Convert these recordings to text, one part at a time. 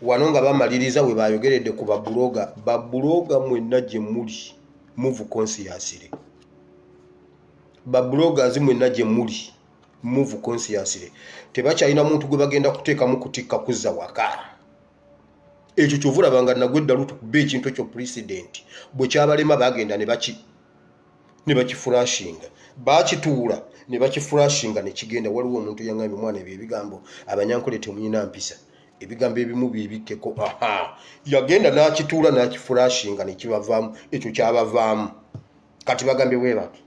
wano nga bamaliriza we bayogeredde ku babuloga mwenna gye muli move consciously. Babulogazi mwenna gye muli move consciously. Tebakyalina muntu gwe bagenda kuteekamu kutikka kuzza waka. Ekyo kyovulabanga nagwedda lutu kuba ekintu ekyo president bwe kyabalema bagenda ne bakiflashinga. Bakituula ne bakiflashinga ne kigenda. Waliwo omuntu yangambye mwana ebyo ebigambo abanyankole temuyina mpisa. Ebigambo ebimu bibikkeko. Yagenda n'akituula n'akiflashinga ne kibavaamu. Ekyo kyabavaamu. Kati bagambye bwe bati.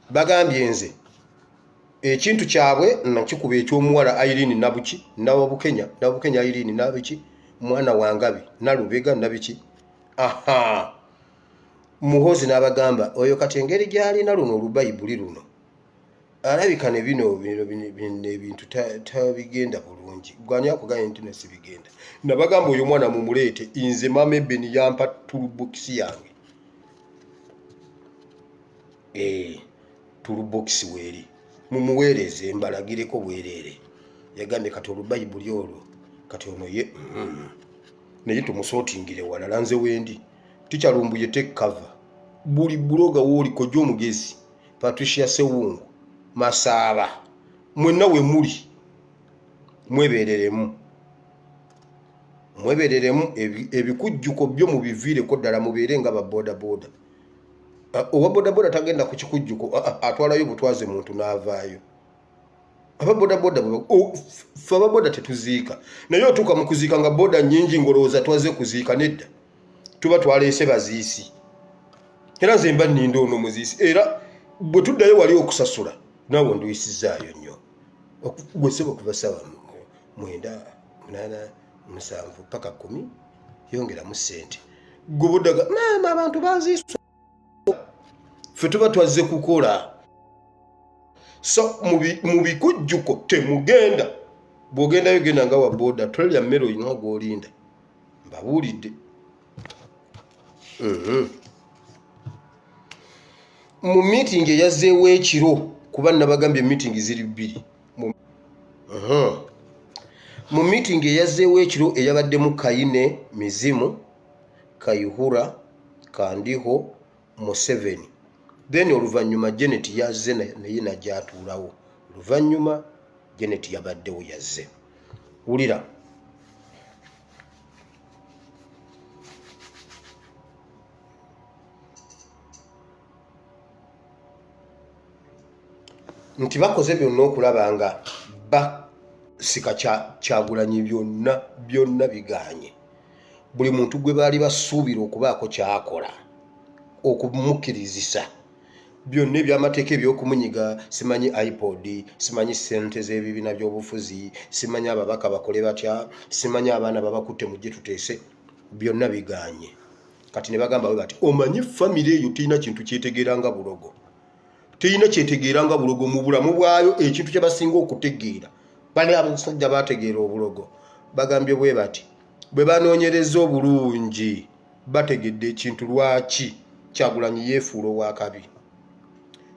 Bagambye nze ekintu kyabwe nakikuba ekyomuwala Irene nabuki Nabukenya Irene nabiki mwana wangabi Nalubega nabiki. Muhozi n'abagamba oyo kati engeri gy'alina luno olubayibuli luno alabika ne bino ebintu tabigenda bulungi. Gwani akuganya nti nesibigenda. Nabagamba oyo mwana mumuleete inze mama Ebeni yampa turubokisi yange. Turubokisi weri mumuweereze mbalagireko bwerere. Yagambye kati olubayibuli olwo kati ono ye naye tumusootingire walala nze wendi tikyalumbuye take cover. Buli buloga woli kojja omugezi Patricia Sewungu Masaba mwenna we muli mwebereremu ebikujjuko byo mubiviireko ddala mubeere nga babodaboda. Owa bodaboda tagenda ku kikujjuko atwalayo butwaze muntu n'avaayo. Ababodaboda fe ababoda tetuziika naye otuuka mu kuziika nga boda nnyingi ngolowooza twaze kuziika nedda tuba twaleese baziisi. Era nze mba nninda ono muziisi era bwe tuddayo wali okusasula naawe nduyisizaayo nnyo. Gweseba okuva ssaawa 9, 8, 7 paka 10 yongeramu ssente. Gobodaga maama abantu baziiswa. Ffe tuba twazze kukola. So mu bikujjuko temugenda. Bw'ogendayo genda nga wa boda tolya mmere oyina gw'olinda. Mbabuulidde. Mu meeting eyazzeewo ekiro kuba nabagambye meeting ziri 2. Mu meeting eyazzeewo ekiro eyabaddemu Kayine Mizimu Kayihura Kandiho Museveni. Then oluvannyuma Janet yazze naye najjatuulawo. Oluvannyuma Janet yabaddewo yazze. Wulira. Nti bakoze byonna okulaba nga basika Kyagulanyi byonna biganye. Buli muntu gwe baali basuubira okubaako kyakola okumukirizisa. Byonna ebyamateeka ebyokumunyiga simanyi iPod, simanyi ssente z'ebibiina by'obufuzi, simanyi ababaka bakole batya, simanyi abaana babakutte mujje tuteese, byonna biganye. Kati ne bagamba bwe bati omanyi famire eyo terina kintu kyetegeeranga bulogo. Terina kyetegeeranga bulogo mu bulamu bwayo ekintu kye basinga okutegeera. Bali abasajja bategeera obulogo. Bagambye bwe bati bwe banoonyereza obulungi bategedde ekintu lwaki Kyagulanyi yeefuula ow'akabi.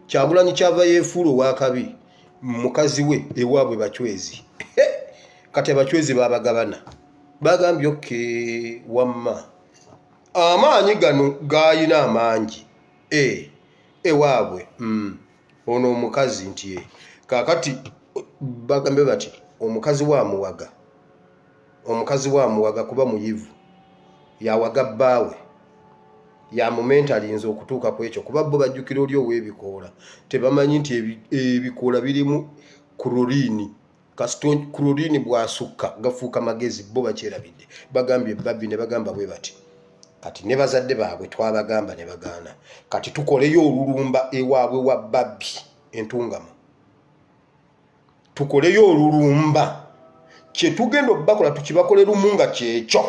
Kyagulanyi kyava yeefuula ow'akabi mukazi we ewaabwe bachwezi. Kati abachwezi babagabana. Bagambye oke wamma. Amaanyi gano gayina amangi. Ewaabwe ono omukazi nti kakati bagambye bati omukazi wa muwaga kuba muyivu yawaga bbaawe ya momentalinze okutuuka ku ekyo kuba bo bajjukira oli ow'ebikoola tebamanyi nti ebikoola birimu kulorini kasito kulorini bwasukka gafuuka magezi bo bakyerabidde. Bagambye babbi ne bagamba bwe bati kati ne bazadde baabwe twabagamba ne bagaana kati tukoleyo olulumba ewaabwe wa babbi entungamu. Tukoleyo olulumba kye tugenda okubakola tukibakole lumu nga kyekyo.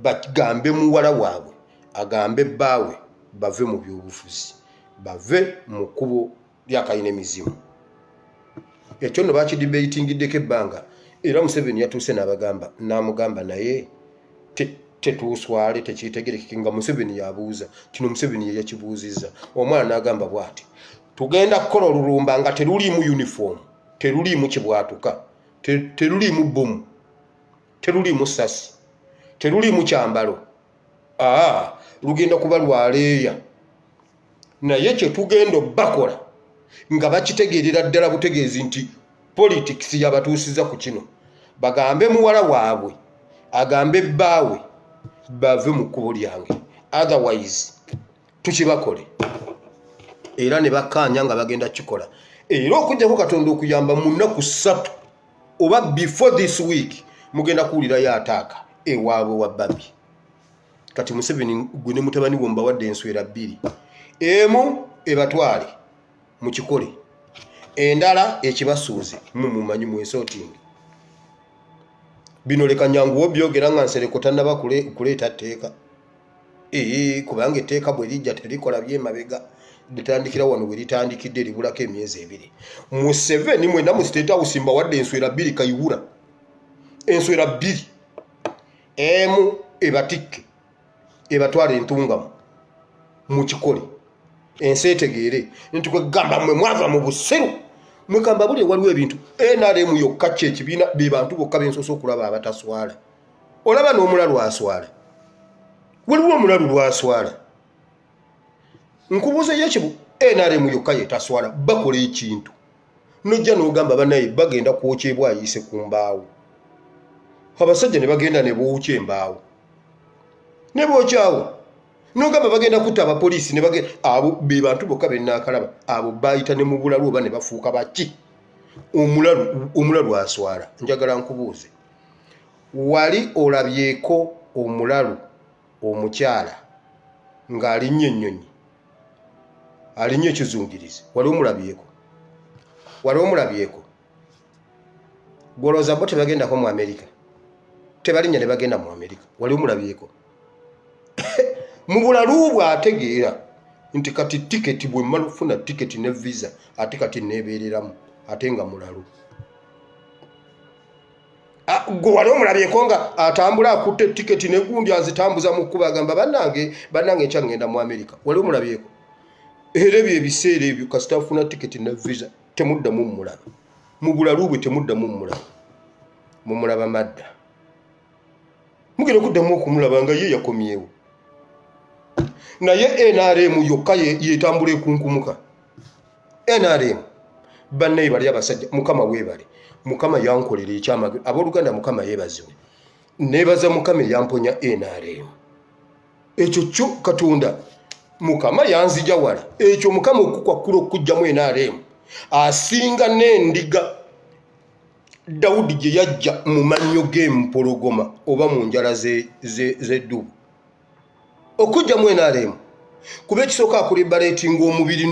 Bagambe muwala waabwe agambe bbaawe bave mu byobufuzi bave mu kkubo lya Kayine Mizimu. Ekyo no bakidibeyitingiddeko ebbanga era Museveni yatuuse n'amugamba naye tetuuswale tekitegerekeke nga Museveni yabuuza kino Museveni ye yakibuuzizza. Omwana n'agamba bw'ati tugenda kukola olulumba nga teruliimu uniform teruliimu kibwatuka teruliimu bbomu, teruliimu ssasi, teruliimu kyambalo. Lugenda kuba lwaleeya. Naye kye tugenda bakola nga bakitegeerera ddala butegeezi nti politics yabatuusiza ku kino. Bagambe muwala waabwe, agambe bbaawe bave mu kkubo lyange. Otherwise tukibakole. Era ne bakkaanya nga bagenda kikola. Era okujjako Katonda okuyamba mu nnaku 3 oba before this week mugenda kuwulirayo ataaka ewaabwe wa Babi. Kati Museveni gwe ne mutabani wo mbawadde enswera 2. Emu ebatwale mu kikole, endala ekibasuuze mumumanyi mwesootingi. Bino leka nyanguwo byogera nga Nsereko tannaba kuleeta tteeka. Kubanga etteeka bwe lijja terikola byemabega. Litandikira wano bwe litandikidde libulako emyezi 2. Museveni mwena mu State House mbawadde enswera 2 kayiwula. Enswera 2. Emu ebatikke ebatwale entungamu mu kikole. Ensi etegeere nti kwegamba mmwe mwava mu buseru mwekamba buli waliwo ebintu. NRM yokka kye ekibiina be bantu bokka bensoose okulaba abataswala. Olaba n'omulalu aswala. Waliwo omulalu lwaswala. Nkubuuza yekibu NRM yokka yetaswala bakola ekintu. Nojja n'ogamba banaye bagenda kwokya bwayise ku mbaawo. Abasajja ne bagenda ne bookya embaawo. Ne bookyawo. N'ogamba bagenda kutta abapoliisi ne bagenda abo be bantu bokka bennaakalaba. Abo bayita ne mu bulalu oba ne bafuuka baki. Omulalu aswala. Njagala nkubuuze. Wali olabyeko omulalu omukyala ng'alinnye ennyonyi, alinnye ekizungirizi? Wali omulabyeko? Gwolooza bo tebagendako mu Amerika, tebalinnya ne bagenda mu Amerika. Wali omulabyeko? Mu bulalu bw'ategeera nti kati tiketi bwe mmala okufuna tiketi ne visa ate kati neebeereramu ate nga mulalu. Gwe wali omulabyeko nga atambula akutte tiketi ne gundi azitambuza mu kkuba agamba bannange nkya ngenda mu Amerika? Wali omulabyeko? Era ebyo ebiseera ebyo kasita afuna tiketi ne visa temuddamu mmulaba. Mu bulalu bwe temuddamu mmulaba. Mumulaba madda. Mugenda okuddamu okumulaba nga ye yakomyewo. Naye NRM yokka yetambula ekunkumuka. NRM bannaye bali abasajja. Mukama weebale. Mukama yankolera ekyamagero. Abooluganda Mukama yeebazibwe. Neebaza Mukama eyamponya NRM. Ekyo kyo Katonda Mukama yanzija wala. Ekyo Mukama okukwakkula okujjamu NRM. Asinga n'endiga Dawudi gye yajja mu mannyo g'empologoma oba mu njala z'eddubu. Okujjamu NRM kuba ekisooka akulibaleetinga omubiri